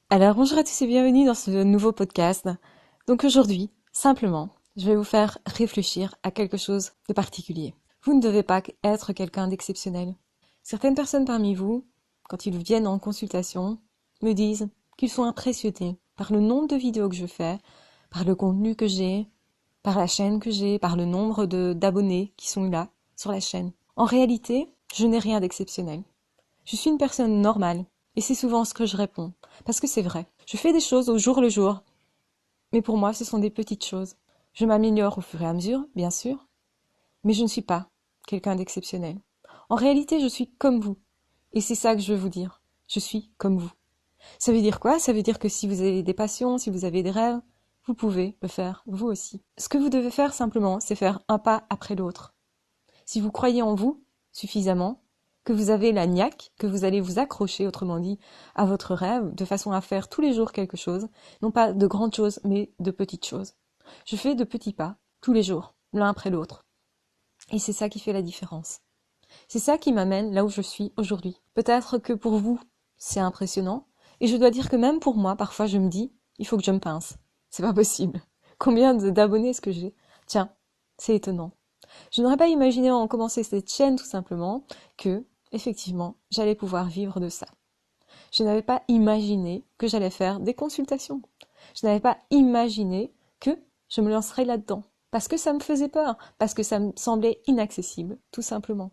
Alors bonjour à tous et bienvenue dans ce nouveau podcast. Donc aujourd'hui, simplement, je vais vous faire réfléchir à quelque chose de particulier. Vous ne devez pas être quelqu'un d'exceptionnel. Certaines personnes parmi vous, quand ils viennent en consultation, me disent qu'ils sont impressionnés par le nombre de vidéos que je fais, par le contenu que j'ai, par la chaîne que j'ai, par le nombre d'abonnés qui sont là sur la chaîne. En réalité, je n'ai rien d'exceptionnel. Je suis une personne normale, et c'est souvent ce que je réponds, parce que c'est vrai. Je fais des choses au jour le jour, mais pour moi ce sont des petites choses. Je m'améliore au fur et à mesure, bien sûr, mais je ne suis pas quelqu'un d'exceptionnel. En réalité, je suis comme vous, et c'est ça que je veux vous dire. Je suis comme vous. Ça veut dire quoi? Ça veut dire que si vous avez des passions, si vous avez des rêves, vous pouvez le faire, vous aussi. Ce que vous devez faire simplement, c'est faire un pas après l'autre. Si vous croyez en vous suffisamment, que vous avez la niaque, que vous allez vous accrocher, autrement dit, à votre rêve, de façon à faire tous les jours quelque chose, non pas de grandes choses, mais de petites choses. Je fais de petits pas, tous les jours, l'un après l'autre. Et c'est ça qui fait la différence. C'est ça qui m'amène là où je suis aujourd'hui. Peut-être que pour vous, c'est impressionnant, et je dois dire que même pour moi, parfois je me dis, il faut que je me pince. C'est pas possible. Combien d'abonnés est-ce que j'ai? Tiens, c'est étonnant. Je n'aurais pas imaginé en commencer cette chaîne tout simplement que, effectivement, j'allais pouvoir vivre de ça. Je n'avais pas imaginé que j'allais faire des consultations. Je n'avais pas imaginé que je me lancerais là-dedans. Parce que ça me faisait peur, parce que ça me semblait inaccessible, tout simplement.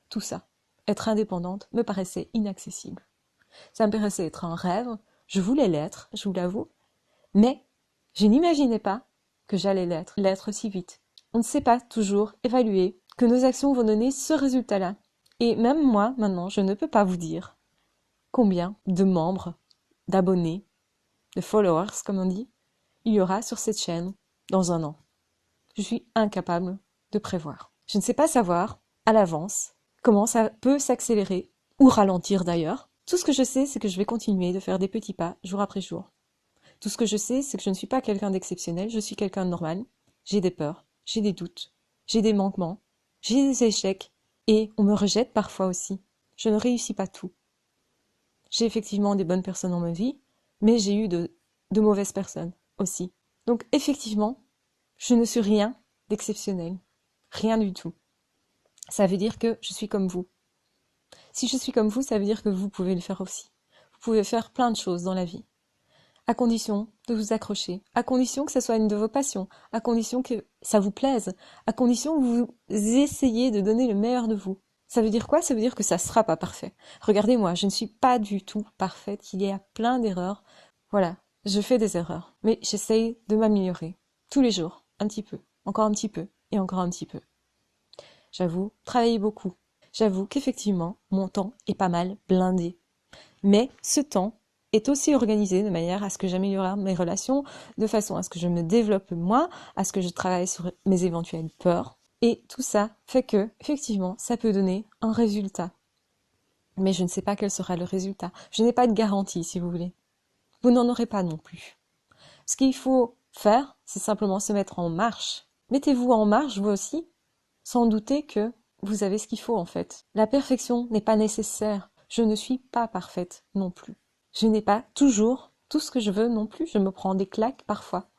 Tout ça. Être indépendante me paraissait inaccessible. Ça me paraissait être un rêve, je voulais l'être, je vous l'avoue, mais je n'imaginais pas que j'allais l'être si vite. On ne sait pas toujours évaluer que nos actions vont donner ce résultat-là. Et même moi, maintenant, je ne peux pas vous dire combien de membres, d'abonnés, de followers, comme on dit, il y aura sur cette chaîne dans un an. Je suis incapable de prévoir. Je ne sais pas savoir, à l'avance, comment ça peut s'accélérer, ou ralentir d'ailleurs. Tout ce que je sais, c'est que je vais continuer de faire des petits pas jour après jour. Tout ce que je sais, c'est que je ne suis pas quelqu'un d'exceptionnel, je suis quelqu'un de normal. J'ai des peurs, j'ai des doutes, j'ai des manquements, j'ai des échecs, et on me rejette parfois aussi. Je ne réussis pas tout. J'ai effectivement des bonnes personnes dans ma vie, mais j'ai eu de mauvaises personnes aussi. Donc effectivement, je ne suis rien d'exceptionnel. Rien du tout. Ça veut dire que je suis comme vous. Si je suis comme vous, ça veut dire que vous pouvez le faire aussi. Vous pouvez faire plein de choses dans la vie. À condition de vous accrocher, à condition que ce soit une de vos passions, à condition que ça vous plaise, à condition que vous essayez de donner le meilleur de vous. Ça veut dire quoi? Ça veut dire que ça sera pas parfait. Regardez-moi, je ne suis pas du tout parfaite, il y a plein d'erreurs. Voilà, je fais des erreurs, mais j'essaye de m'améliorer. Tous les jours, un petit peu, encore un petit peu, et encore un petit peu. J'avoue, travailler beaucoup. J'avoue qu'effectivement, mon temps est pas mal blindé. Mais ce temps est aussi organisé de manière à ce que j'améliore mes relations, de façon à ce que je me développe moi, à ce que je travaille sur mes éventuelles peurs. Et tout ça fait que, effectivement, ça peut donner un résultat. Mais je ne sais pas quel sera le résultat. Je n'ai pas de garantie, si vous voulez. Vous n'en aurez pas non plus. Ce qu'il faut faire, c'est simplement se mettre en marche. Mettez-vous en marche, vous aussi, sans douter que vous avez ce qu'il faut en fait. La perfection n'est pas nécessaire. Je ne suis pas parfaite non plus. Je n'ai pas toujours tout ce que je veux non plus. Je me prends des claques parfois.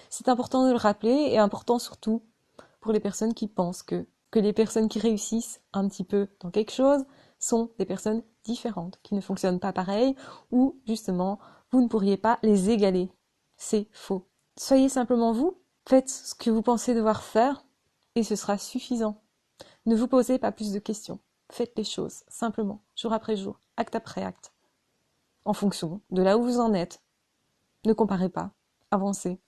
C'est important de le rappeler et important surtout pour les personnes qui pensent que les personnes qui réussissent un petit peu dans quelque chose sont des personnes différentes, qui ne fonctionnent pas pareil ou justement vous ne pourriez pas les égaler. C'est faux. Soyez simplement vous, faites ce que vous pensez devoir faire et ce sera suffisant. Ne vous posez pas plus de questions. Faites les choses, simplement, jour après jour, acte après acte, en fonction de là où vous en êtes. Ne comparez pas, avancez.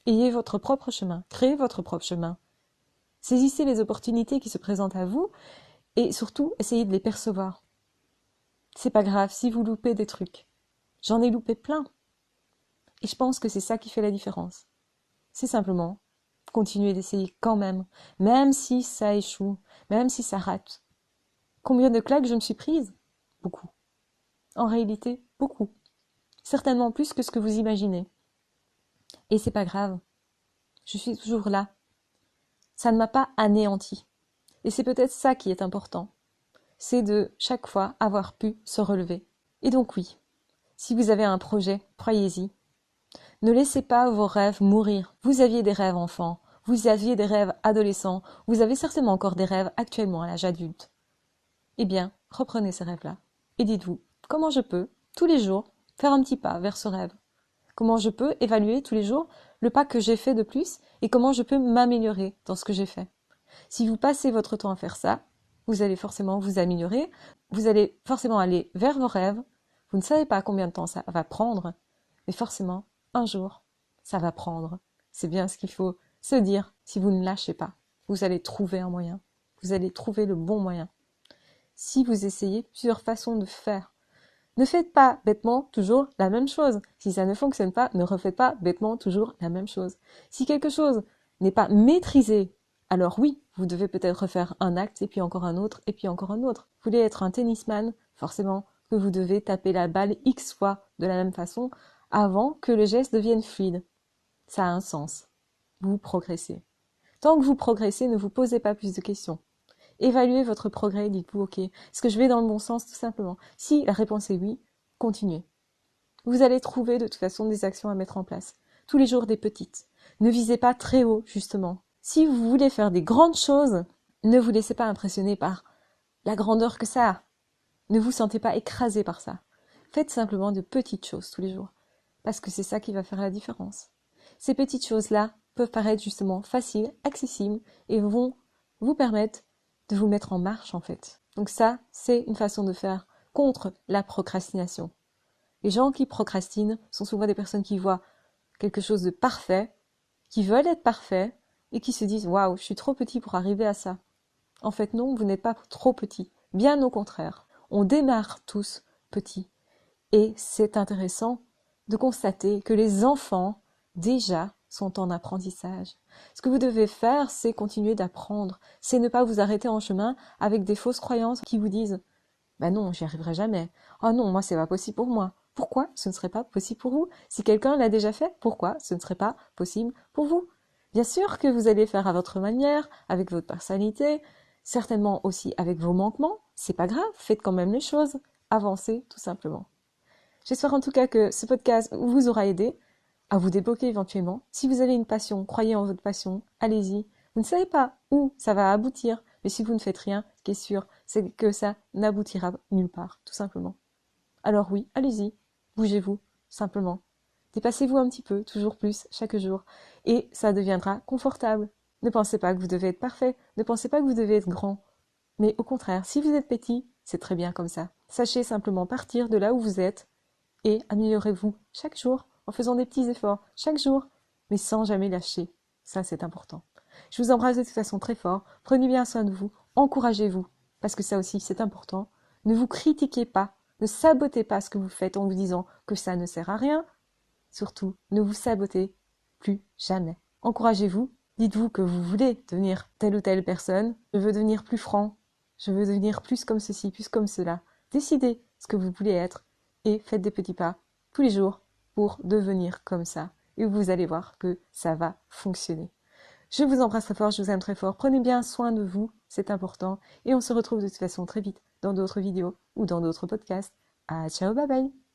Ayez votre propre chemin, créez votre propre chemin. Saisissez les opportunités qui se présentent à vous et surtout, essayez de les percevoir. C'est pas grave si vous loupez des trucs. J'en ai loupé plein. Et je pense que c'est ça qui fait la différence. C'est simplement continuer d'essayer quand même si ça échoue, même si ça rate. Combien de claques je me suis prise? Beaucoup. En réalité, beaucoup. Certainement plus que ce que vous imaginez. Et c'est pas grave. Je suis toujours là. Ça ne m'a pas anéanti. Et c'est peut-être ça qui est important. C'est de chaque fois avoir pu se relever. Et donc oui, Si vous avez un projet, croyez-y. Ne laissez pas vos rêves mourir. Vous aviez des rêves enfants, vous aviez des rêves adolescents, vous avez certainement encore des rêves actuellement à l'âge adulte. Eh bien, reprenez ces rêves-là et dites-vous, comment je peux, tous les jours, faire un petit pas vers ce rêve? Comment je peux évaluer tous les jours le pas que j'ai fait de plus et comment je peux m'améliorer dans ce que j'ai fait? Si vous passez votre temps à faire ça, vous allez forcément vous améliorer, vous allez forcément aller vers vos rêves. Vous ne savez pas combien de temps ça va prendre, mais forcément, un jour, ça va prendre. C'est bien ce qu'il faut se dire. Si vous ne lâchez pas, vous allez trouver un moyen. Vous allez trouver le bon moyen. Si vous essayez plusieurs façons de faire, ne faites pas bêtement toujours la même chose. Si ça ne fonctionne pas, ne refaites pas bêtement toujours la même chose. Si quelque chose n'est pas maîtrisé, alors oui, vous devez peut-être refaire un acte et puis encore un autre et puis encore un autre. Vous voulez être un tennisman, forcément que vous devez taper la balle X fois de la même façon avant que le geste devienne fluide. Ça a un sens. Vous progressez. Tant que vous progressez, ne vous posez pas plus de questions. Évaluez votre progrès, dites-vous, ok, est-ce que je vais dans le bon sens tout simplement? Si la réponse est oui, continuez. Vous allez trouver de toute façon des actions à mettre en place. Tous les jours des petites. Ne visez pas très haut, justement. Si vous voulez faire des grandes choses, ne vous laissez pas impressionner par la grandeur que ça a. Ne vous sentez pas écrasé par ça. Faites simplement de petites choses tous les jours. Parce que c'est ça qui va faire la différence. Ces petites choses-là peuvent paraître justement faciles, accessibles et vont vous permettre de vous mettre en marche en fait. Donc ça, c'est une façon de faire contre la procrastination. Les gens qui procrastinent sont souvent des personnes qui voient quelque chose de parfait, qui veulent être parfaits et qui se disent « Waouh, je suis trop petit pour arriver à ça ». En fait non, vous n'êtes pas trop petit. Bien au contraire, on démarre tous petits. Et c'est intéressant de constater que les enfants, déjà, sont en apprentissage. Ce que vous devez faire, c'est continuer d'apprendre. C'est ne pas vous arrêter en chemin avec des fausses croyances qui vous disent « Ben non, j'y arriverai jamais. Oh non, moi, c'est pas possible pour moi. » Pourquoi ce ne serait pas possible pour vous? Si quelqu'un l'a déjà fait, pourquoi ce ne serait pas possible pour vous? Bien sûr que vous allez faire à votre manière, avec votre personnalité, certainement aussi avec vos manquements. C'est pas grave, faites quand même les choses. Avancez, tout simplement. J'espère en tout cas que ce podcast vous aura aidé à vous débloquer éventuellement. Si vous avez une passion, croyez en votre passion, allez-y. Vous ne savez pas où ça va aboutir, mais si vous ne faites rien, ce qui est sûr, c'est que ça n'aboutira nulle part, tout simplement. Alors oui, allez-y, bougez-vous, simplement. Dépassez-vous un petit peu, toujours plus, chaque jour, et ça deviendra confortable. Ne pensez pas que vous devez être parfait, ne pensez pas que vous devez être grand. Mais au contraire, si vous êtes petit, c'est très bien comme ça. Sachez simplement partir de là où vous êtes et améliorez-vous chaque jour en faisant des petits efforts chaque jour, mais sans jamais lâcher. Ça, c'est important. Je vous embrasse de toute façon très fort. Prenez bien soin de vous. Encouragez-vous, parce que ça aussi, c'est important. Ne vous critiquez pas. Ne sabotez pas ce que vous faites en vous disant que ça ne sert à rien. Surtout, ne vous sabotez plus jamais. Encouragez-vous. Dites-vous que vous voulez devenir telle ou telle personne. Je veux devenir plus franc. Je veux devenir plus comme ceci, plus comme cela. Décidez ce que vous voulez être et faites des petits pas tous les jours pour devenir comme ça. Et vous allez voir que ça va fonctionner. Je vous embrasse très fort, je vous aime très fort. Prenez bien soin de vous, c'est important. Et on se retrouve de toute façon très vite dans d'autres vidéos ou dans d'autres podcasts. Ah, ciao, bye bye!